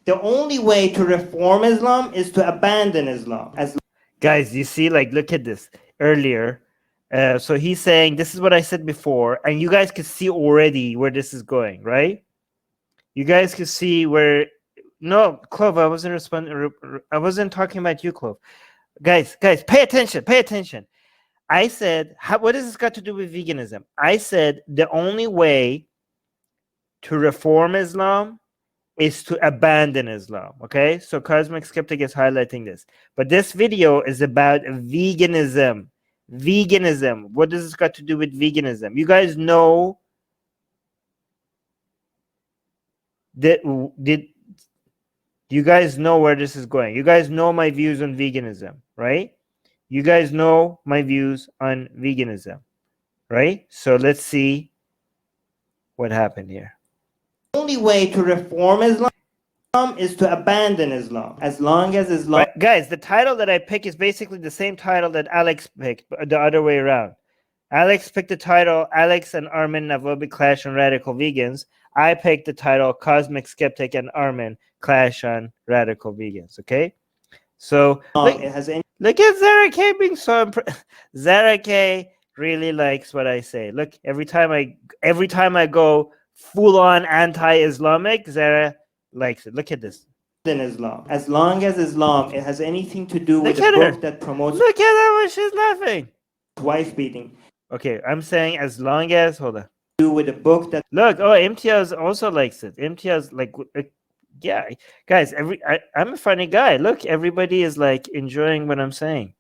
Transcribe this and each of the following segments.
The only way to reform Islam is to abandon Islam. Guys, you see, like, look at this earlier. So he's saying, this is what I said before, and you guys could see already where this is going, right? You guys could see where... No, Clove, I wasn't responding. I wasn't talking about you, Clove. Guys, pay attention, pay attention. I said, what does this got to do with veganism? I said the only way to reform Islam is to abandon Islam. Okay, so Cosmic Skeptic is highlighting this, but this video is about veganism. Veganism. What does this got to do with veganism? You guys know that? You guys know where this is going. You guys know my views on veganism, right? You guys know my views on veganism, right? So let's see what happened here. The only way to reform Islam is to abandon Islam. As long as Islam... Right, guys, the title that I pick is basically the same title that Alex picked, but the other way around. Alex picked the title, Alex and Armin Navabi Clash on Radical Vegans. I picked the title, Cosmic Skeptic and Armin Clash on Radical Vegans, okay? So, look at Zara K being so impressed. Zara K really likes what I say. Look, every time I go full-on anti-Islamic, Zara likes it. Look at this. In Islam. As long as Islam it has anything to do with the book that promotes... Look at her when she's laughing. Wife beating. Okay, I'm saying as long as... Hold on. Do with a book that... Look, oh, Imtiaz also likes it. Imtiaz, like... yeah, guys, I'm a funny guy. Look, everybody is like enjoying what I'm saying.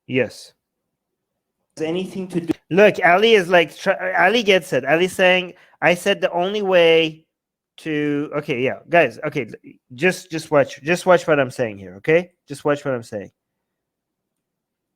Yes. Anything to do... Look, Ali is like... Ali gets it. Ali's saying, I said the only way to... Okay, yeah, guys, okay, just watch what I'm saying here, okay? Just watch what I'm saying.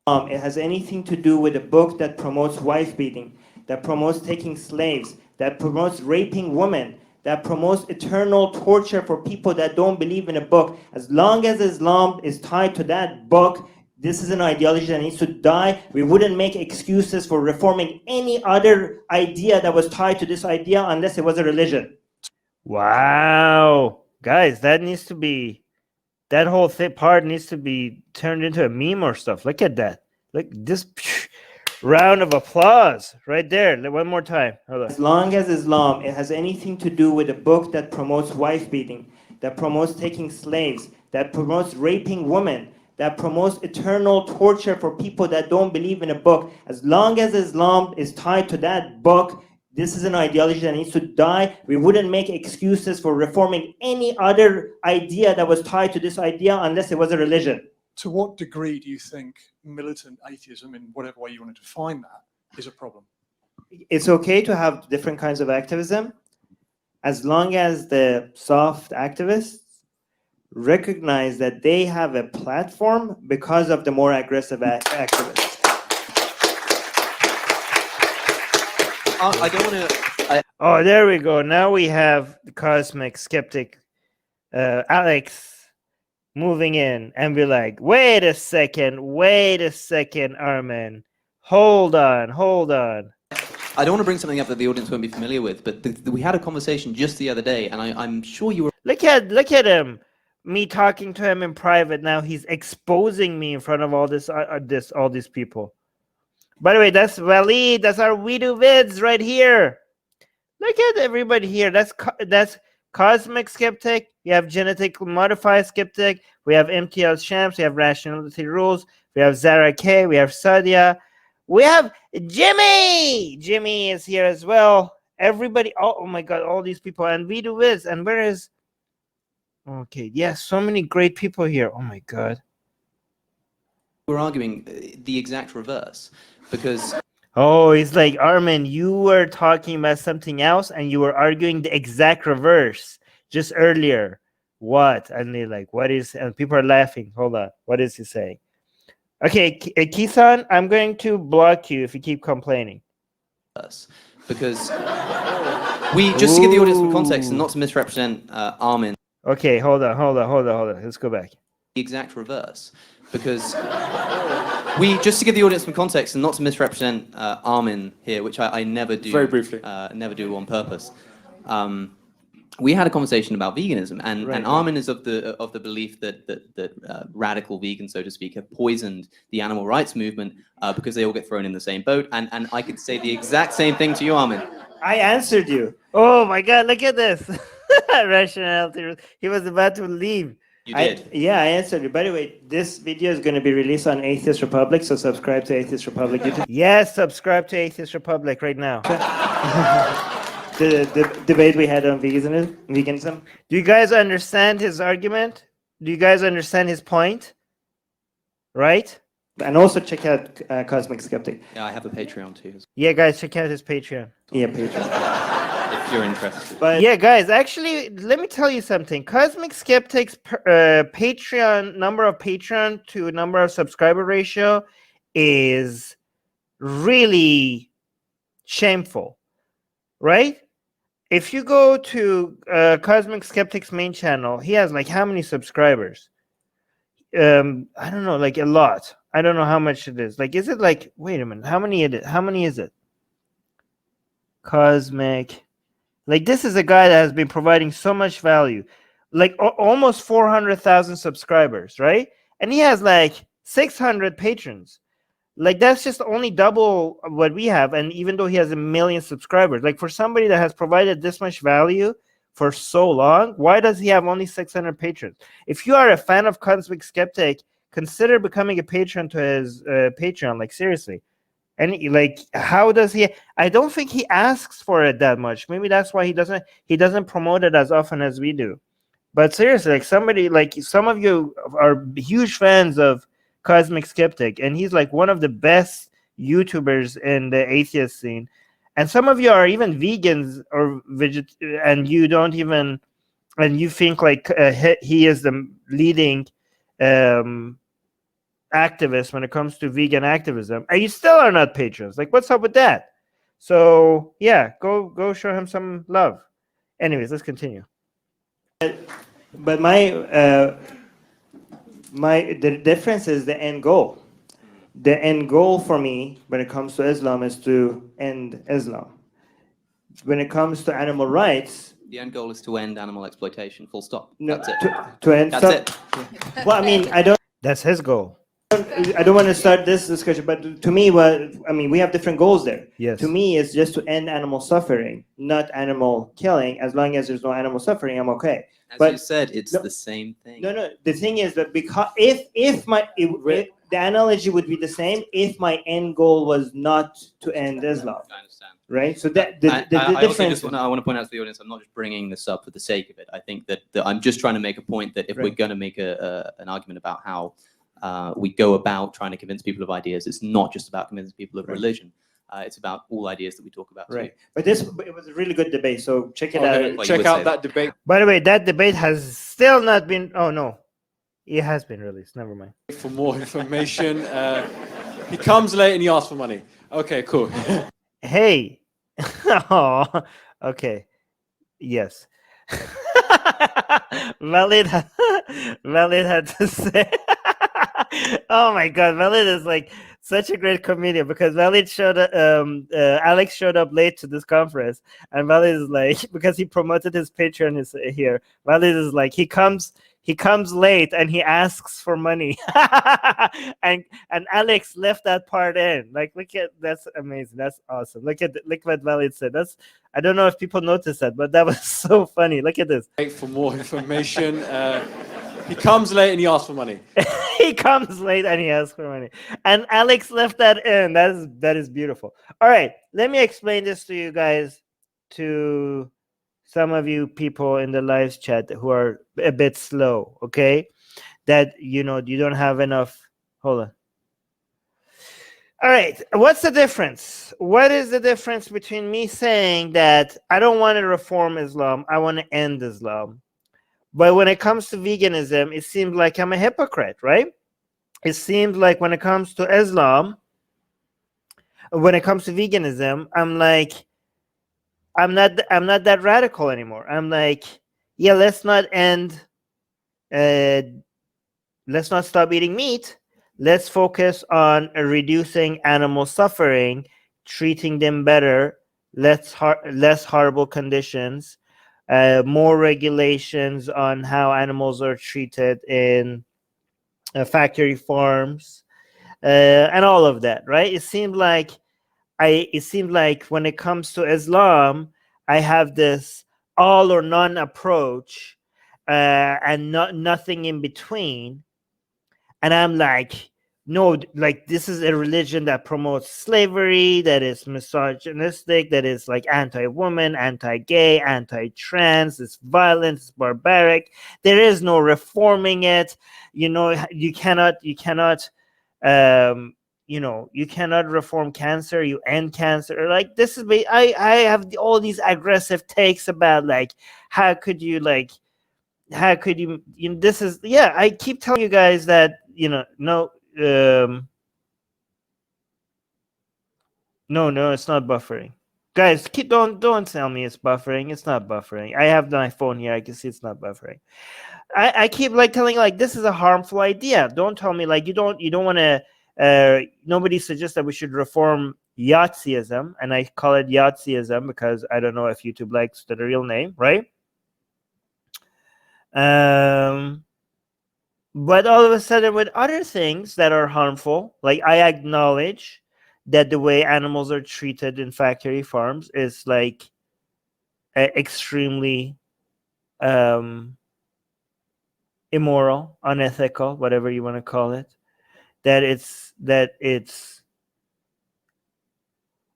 It has anything to do with a book that promotes wife beating, that promotes taking slaves, that promotes raping women, that promotes eternal torture for people that don't believe in a book. As long as Islam is tied to that book, this is an ideology that needs to die. We wouldn't make excuses for reforming any other idea that was tied to this idea unless it was a religion. Wow. Guys, that needs to be... That whole part needs to be turned into a meme or stuff. Look at that. Look, this round of applause right there. One more time. Hold on. As long as Islam it has anything to do with a book that promotes wife beating, that promotes taking slaves, that promotes raping women, that promotes eternal torture for people that don't believe in a book, as long as Islam is tied to that book, this is an ideology that needs to die. We wouldn't make excuses for reforming any other idea that was tied to this idea unless it was a religion. To what degree do you think militant atheism, in whatever way you want to define that, is a problem? It's okay to have different kinds of activism as long as the soft activists recognize that they have a platform because of the more aggressive activists. I don't want to... Oh, there we go. Now we have the Cosmic Skeptic, Alex, moving in, and we're like, wait a second, Armin. Hold on. I don't want to bring something up that the audience won't be familiar with, but we had a conversation just the other day, and I'm sure you were... Look at him. Me talking to him in private. Now he's exposing me in front of all these people. By the way, that's Waleed. That's our We Do Vids right here. Look at everybody here. That's Cosmic Skeptic. We have Genetically Modified Skeptic. We have MTL Shams. We have Rationality Rules. We have Zara K. We have Sadia. We have Jimmy. Jimmy is here as well. Everybody. Oh my God, all these people. And We Do Vids. And where is... Okay, yes, so many great people here. Oh my God. We're arguing the exact reverse, because... Oh, it's like, Armin, you were talking about something else and you were arguing the exact reverse just earlier. What? And they're like, what is... And people are laughing. Hold on. What is he saying? Okay, Kisan, I'm going to block you if you keep complaining. Because just to give the audience some context and not to misrepresent Armin. Okay, hold on. Let's go back. The exact reverse, because We just to give the audience some context and not to misrepresent Armin here, which I never do. Very briefly. Never do on purpose. We had a conversation about veganism, and Armin is of the belief that radical vegans, so to speak, have poisoned the animal rights movement because they all get thrown in the same boat. And I could say the exact same thing to you, Armin. I answered you. Oh my God! Look at this. Rationality. He was about to leave. You did. Yeah, I answered you. By the way, this video is going to be released on Atheist Republic, so subscribe to Atheist Republic YouTube. Yes, subscribe to Atheist Republic right now. The debate we had on veganism. Do you guys understand his argument? Do you guys understand his point? Right? And also check out Cosmic Skeptic. Yeah, I have a Patreon too, Yeah, guys, check out his Patreon. Yeah, Patreon. if you're interested. But Yeah, guys, actually, let me tell you something. Cosmic Skeptic's Patreon, number of Patreon to number of subscriber ratio is really shameful, right? If you go to Cosmic Skeptic's main channel, he has like how many subscribers? I don't know, like a lot. I don't know how much it is. Like, is it like, wait a minute, how many is it? Cosmic. Like, this is a guy that has been providing so much value, like almost 400,000 subscribers, right? And he has like 600 patrons. Like, that's just only double what we have. And even though he has 1 million subscribers, like for somebody that has provided this much value for so long, why does he have only 600 patrons? If you are a fan of Cosmic Skeptic, consider becoming a patron to his Patreon. Like, seriously. And like, how does he? I don't think he asks for it that much. Maybe that's why he doesn't promote it as often as we do. But seriously, like somebody, like some of you are huge fans of Cosmic Skeptic, and he's like one of the best YouTubers in the atheist scene. And some of you are even vegans or and you don't even, and you think like he is the leading activist when it comes to vegan activism, and you still are not patrons. Like, what's up with that? So yeah, go show him some love. Anyways, let's continue. But the difference is the end goal. The end goal for me when it comes to Islam is to end Islam. When it comes to animal rights, The end goal is to end animal exploitation. Full stop. no, That's it. to end. That's it. Well, I mean, That's his goal. I don't want to start this discussion, but to me, we have different goals there. Yes. To me, it's just to end animal suffering, not animal killing. As long as there's no animal suffering, I'm okay. As But- you said, it's no, the same thing. No. The thing is that because if the analogy would be the same if my end goal was not to end Islam, I understand. right? So that the I also difference. just want to point out to the audience, I'm not just bringing this up for the sake of it. I think that I'm just trying to make a point that if we're Right. going to make an argument about how we go about trying to convince people of ideas, it's not just about convincing people of Right. religion. It's about all ideas that we talk about. Right, but it was a really good debate. So check it Okay, out. Well, you check would out say that debate. By the way, that debate has still not been. Oh no, it has been released. Never mind. For more information. He comes late and he asks for money. Okay, cool. Hey. Oh, okay. Yes. Valid had to say. Oh my God, Valid is like such a great comedian because Valid Alex showed up late to this conference, and Valid is like, because he promoted his Patreon here. Valid is like, he comes late and he asks for money, and Alex left that part in. Like, look at, that's amazing. That's awesome. Look what Valid said. I don't know if people noticed that, but that was so funny. Look at this. For more information. He comes late and he asks for money. He comes late and he asks for money, and Alex left that in. That is beautiful. All right, let me explain this to you guys, to some of you people in the live chat who are a bit slow, okay? That you don't have enough. Hold on. All right, what's the difference? What is the difference between me saying that I don't want to reform Islam, I want to end Islam? But when it comes to veganism, it seems like I'm a hypocrite, right? It seems like when it comes to Islam, when it comes to veganism, I'm like, I'm not that radical anymore. I'm like, yeah, let's not stop eating meat. let's focus on reducing animal suffering, treating them better, less horrible conditions, more regulations on how animals are treated in factory farms, and all of that, right? It seemed like when it comes to Islam, I have this all or none approach, and nothing in between. And I'm like, no, like this is a religion that promotes slavery, that is misogynistic, that is like anti-woman, anti-gay, anti-trans, it's violent, it's barbaric. There is no reforming it. You cannot you cannot reform cancer, you end cancer. Like this is I have all these aggressive takes about like how could you this is, yeah, I keep telling you guys that no, it's not buffering, guys. Don't tell me it's buffering. It's not buffering. I have my phone here, I can see it's not buffering. I keep telling this is a harmful idea. Don't tell me you don't want to. Nobody suggests that we should reform Yahtzeeism, and I call it Yahtzeeism because I don't know if YouTube likes the real name, right? But all of a sudden, with other things that are harmful, I acknowledge that the way animals are treated in factory farms is extremely immoral, unethical, whatever you want to call it. That it's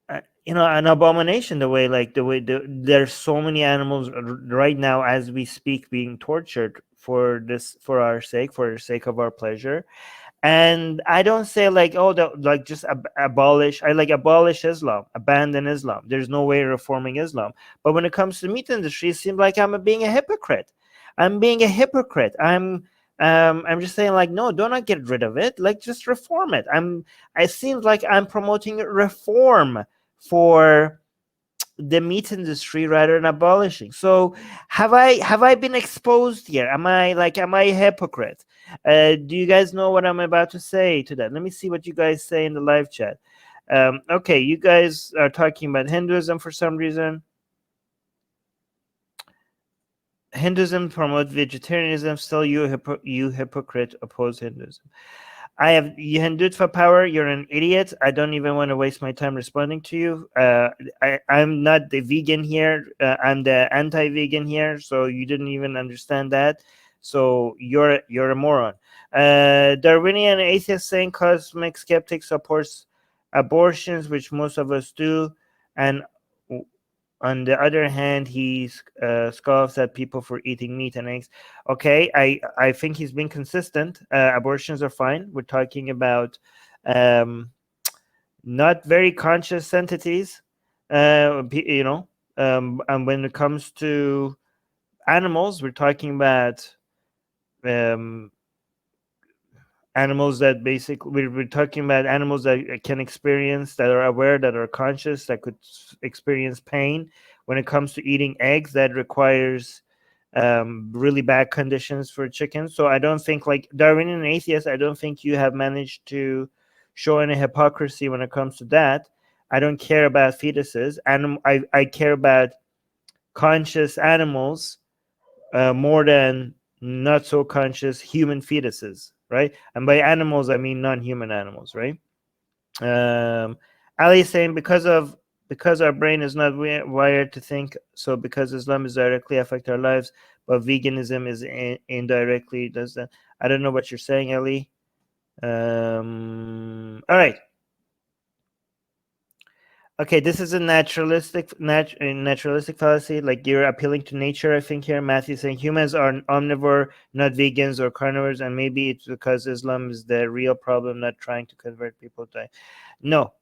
an abomination. The way there's so many animals right now as we speak being tortured for our sake, for the sake of our pleasure. And I don't say just abolish. I abolish Islam, abandon Islam. There's no way of reforming Islam. But when it comes to the meat industry, it seems like I'm being a hypocrite. I'm just saying no, do not get rid of it. Just reform it. It seems like I'm promoting reform for the meat industry rather than abolishing. So have I been exposed here? Am I a hypocrite? Do you guys know what I'm about to say to that? Let me see what you guys say in the live chat. Okay, you guys are talking about Hinduism for some reason. Hinduism promotes vegetarianism. Still, you hypocrite, oppose Hinduism. I have Hindutva power. You're an idiot. I don't even want to waste my time responding to you. I'm not the vegan here. I'm the anti-vegan here. So you didn't even understand that. So you're a moron. Darwinian atheist saying cosmic skeptic supports abortions, which most of us do, and on the other hand, he scoffs at people for eating meat and eggs. Okay, I think he's been consistent. Abortions are fine. We're talking about not very conscious entities, and when it comes to animals, we're talking about animals that basically we're talking about animals that can experience, that are aware, that are conscious, that could experience pain. When it comes to eating eggs, that requires really bad conditions for chickens. So I don't think, Darwinian atheist, I don't think you have managed to show any hypocrisy when it comes to that. I don't care about fetuses, and I care about conscious animals more than not so conscious human fetuses, right? And by animals, I mean non-human animals, right? Ali is saying because our brain is not wired to think, so because Islam is directly affect our lives, but veganism is indirectly does that. I don't know what you're saying, Ali. All right. Okay, this is a naturalistic fallacy. You're appealing to nature, I think here. Matthew saying humans are omnivore, not vegans or carnivores, and maybe it's because Islam is the real problem, not trying to convert people to. No,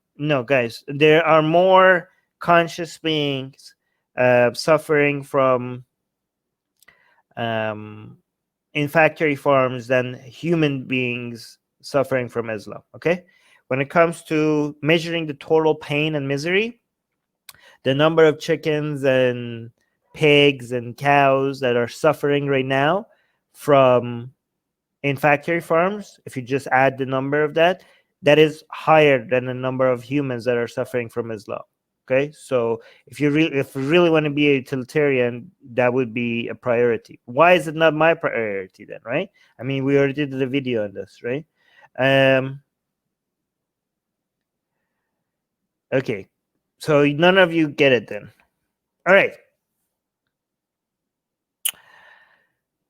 guys. There are more conscious beings suffering from in factory farms than human beings suffering from Islam. Okay? When it comes to measuring the total pain and misery, the number of chickens and pigs and cows that are suffering right now from in factory farms, if you just add the number of that, that is higher than the number of humans that are suffering from Islam. Okay, so if you really want to be a utilitarian, that would be a priority. Why is it not my priority then, right? I mean, we already did the video on this, right? Okay, so none of you get it then. All right.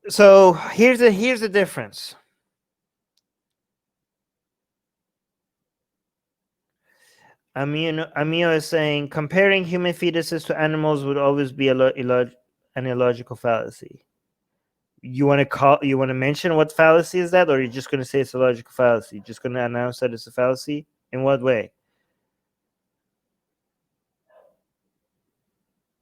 So here's the difference. Amio is saying comparing human fetuses to animals would always be an illogical fallacy. You want to mention what fallacy is that, or you're just going to say it's a logical fallacy? Just going to announce that it's a fallacy? In what way?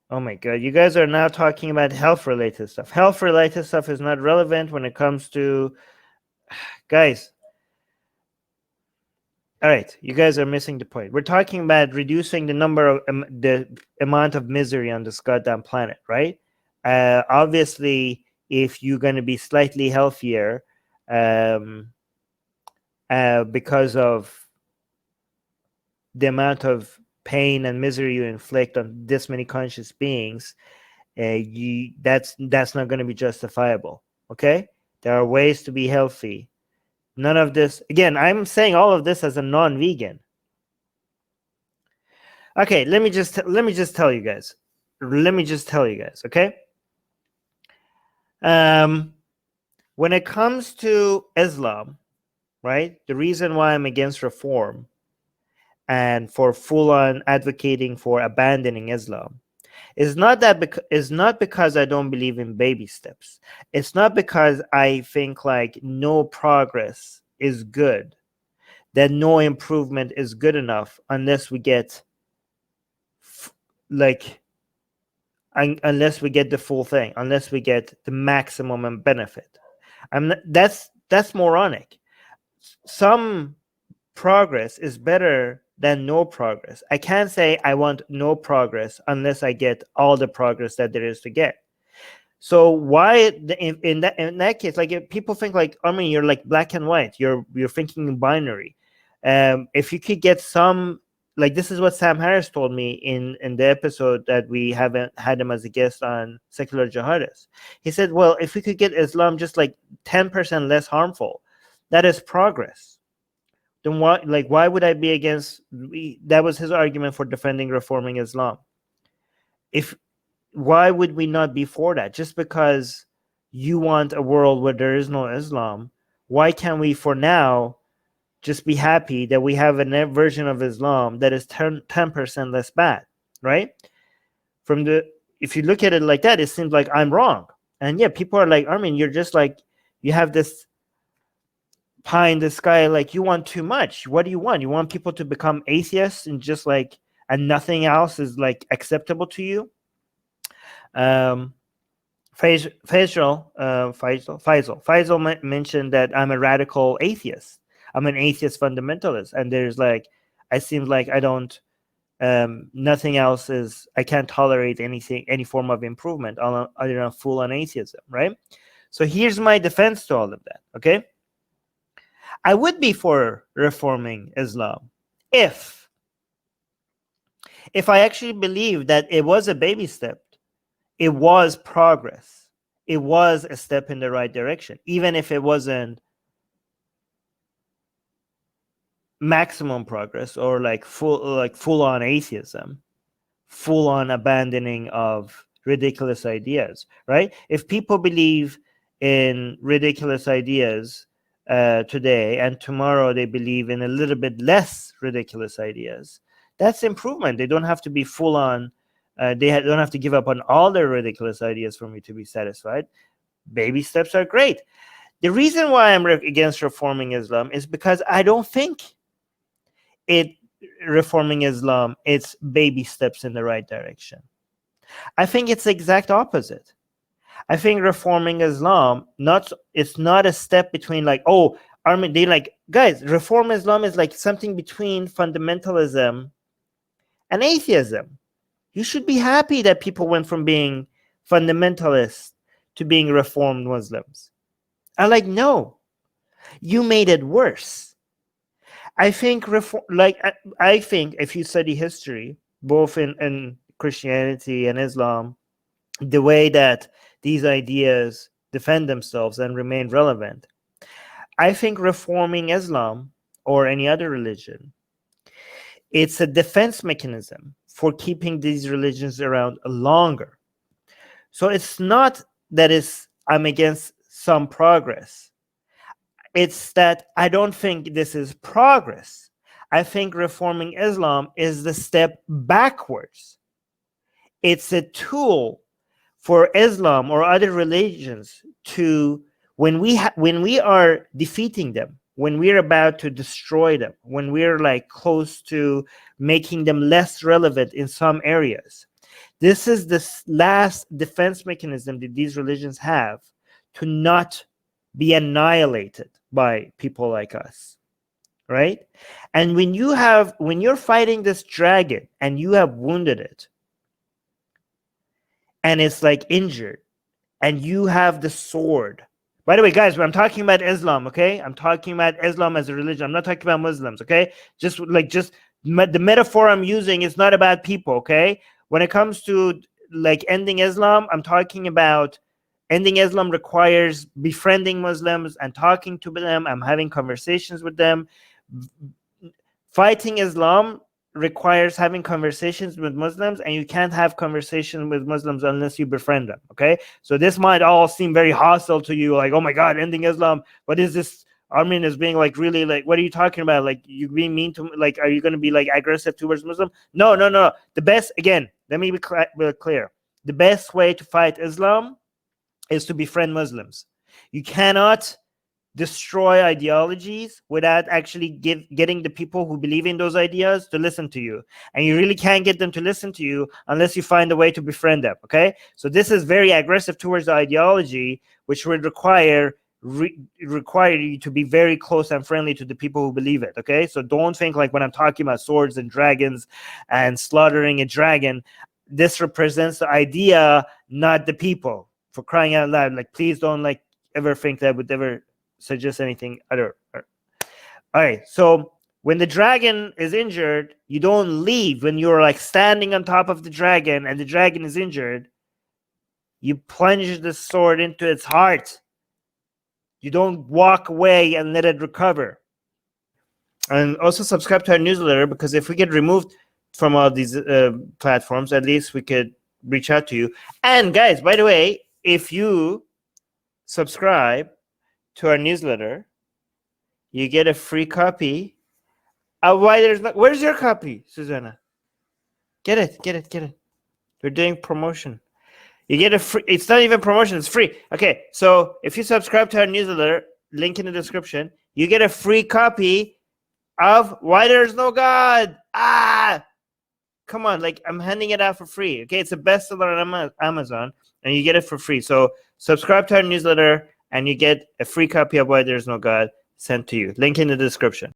Oh my God, you guys are now talking about health-related stuff. Health-related stuff is not relevant when it comes to guys. All right, you guys are missing the point. We're talking about reducing the number of the amount of misery on this goddamn planet, right? Obviously, if you're going to be slightly healthier because of the amount of pain and misery you inflict on this many conscious beings, that's not going to be justifiable. Okay, there are ways to be healthy. None of this, again, I'm saying all of this as a non-vegan. Okay, let me just tell you guys. Okay. When it comes to Islam, right? The reason why I'm against reform and for full-on advocating for abandoning Islam is not because I don't believe in baby steps. It's not because I think like no progress is good, that no improvement is good enough unless we get unless we get the full thing, unless we get the maximum benefit. That's moronic. Some progress is better than no progress. I can't say I want no progress unless I get all the progress that there is to get. So why in that case, like if people think like, I mean, you're like black and white, you're thinking in binary. If you could get some, like this is what Sam Harris told me in the episode that we haven't had him as a guest on Secular Jihadists. He said, well, if we could get Islam just like 10% less harmful, that is progress. Then why would I be against? That was his argument for defending reforming Islam. Why would we not be for that? Just because you want a world where there is no Islam, why can't we for now just be happy that we have a version of Islam that is 10% less bad, right? If you look at it like that, it seems like I'm wrong. And yeah, people are like, Armin, you're just like, you have this pie in the sky, like you want too much. What do you want? You want people to become atheists and just like, and nothing else is like acceptable to you? Faisal mentioned that I'm a radical atheist. I'm an atheist fundamentalist, and there's like, it seems like I don't, nothing else is, I can't tolerate any form of improvement other than full-on atheism, right? So here's my defense to all of that, okay? I would be for reforming Islam if I actually believe that it was a baby step, it was progress, it was a step in the right direction, even if it wasn't maximum progress or like full-on atheism, full-on abandoning of ridiculous ideas, right? If people believe in ridiculous ideas today and tomorrow they believe in a little bit less ridiculous ideas, that's improvement. They don't have to be full-on, don't have to give up on all their ridiculous ideas for me to be satisfied. Baby steps are great. The reason why I'm against reforming Islam is because I don't think reforming Islam, it's baby steps in the right direction. I think it's the exact opposite. I think reforming Islam, it's not a step between like, oh, Armin, they like, guys, reform Islam is like something between fundamentalism and atheism. You should be happy that people went from being fundamentalists to being reformed Muslims. I'm like, no, You made it worse. I think I think if you study history, both in Christianity and Islam, the way that these ideas defend themselves and remain relevant, I think reforming Islam or any other religion, it's a defense mechanism for keeping these religions around longer. So it's not that I'm against some progress. It's that I don't think this is progress. I think reforming Islam is the step backwards. It's a tool for Islam or other religions to, when we are defeating them, when we're about to destroy them, when we're like close to making them less relevant in some areas, this is the last defense mechanism that these religions have to not be annihilated by people like us, right? And when you're fighting this dragon and you have wounded it and it's like injured and you have the sword. By the way, guys, I'm talking about Islam, okay? I'm talking about Islam as a religion. I'm not talking about Muslims, okay? The metaphor I'm using is not about people, okay? When it comes to like ending Islam, I'm talking about ending Islam requires befriending Muslims and talking to them. I'm having conversations with them. Fighting Islam requires having conversations with Muslims, and you can't have conversations with Muslims unless you befriend them, okay? So this might all seem very hostile to you, like, oh my God, ending Islam. What is this? Armin is being like, really, like, what are you talking about? Like, you being mean to, like, are you going to be like aggressive towards Muslim? No. The best, again, let me be clear. The best way to fight Islam is to befriend Muslims. You cannot destroy ideologies without actually getting the people who believe in those ideas to listen to you. And you really can't get them to listen to you unless you find a way to befriend them, okay? So this is very aggressive towards the ideology, which would require you to be very close and friendly to the people who believe it, okay? So don't think like when I'm talking about swords and dragons and slaughtering a dragon, this represents the idea, not the people. For crying out loud, like, please don't like ever think that I would ever suggest anything other. All right, so when the dragon is injured, you don't leave. When you're like standing on top of the dragon and the dragon is injured, you plunge the sword into its heart. You don't walk away and let it recover. And also subscribe to our newsletter, because if we get removed from all these platforms, at least we could reach out to you. And guys, by the way, if you subscribe to our newsletter, you get a free copy of Why There's No... Where's your copy, Susanna? Get it. We're doing promotion. You get a free... It's not even promotion, it's free. Okay, so if you subscribe to our newsletter, link in the description, you get a free copy of Why There's No God. Come on, like, I'm handing it out for free. Okay, it's a bestseller on Amazon, and you get it for free. So subscribe to our newsletter, and you get a free copy of Why There's No God sent to you. Link in the description.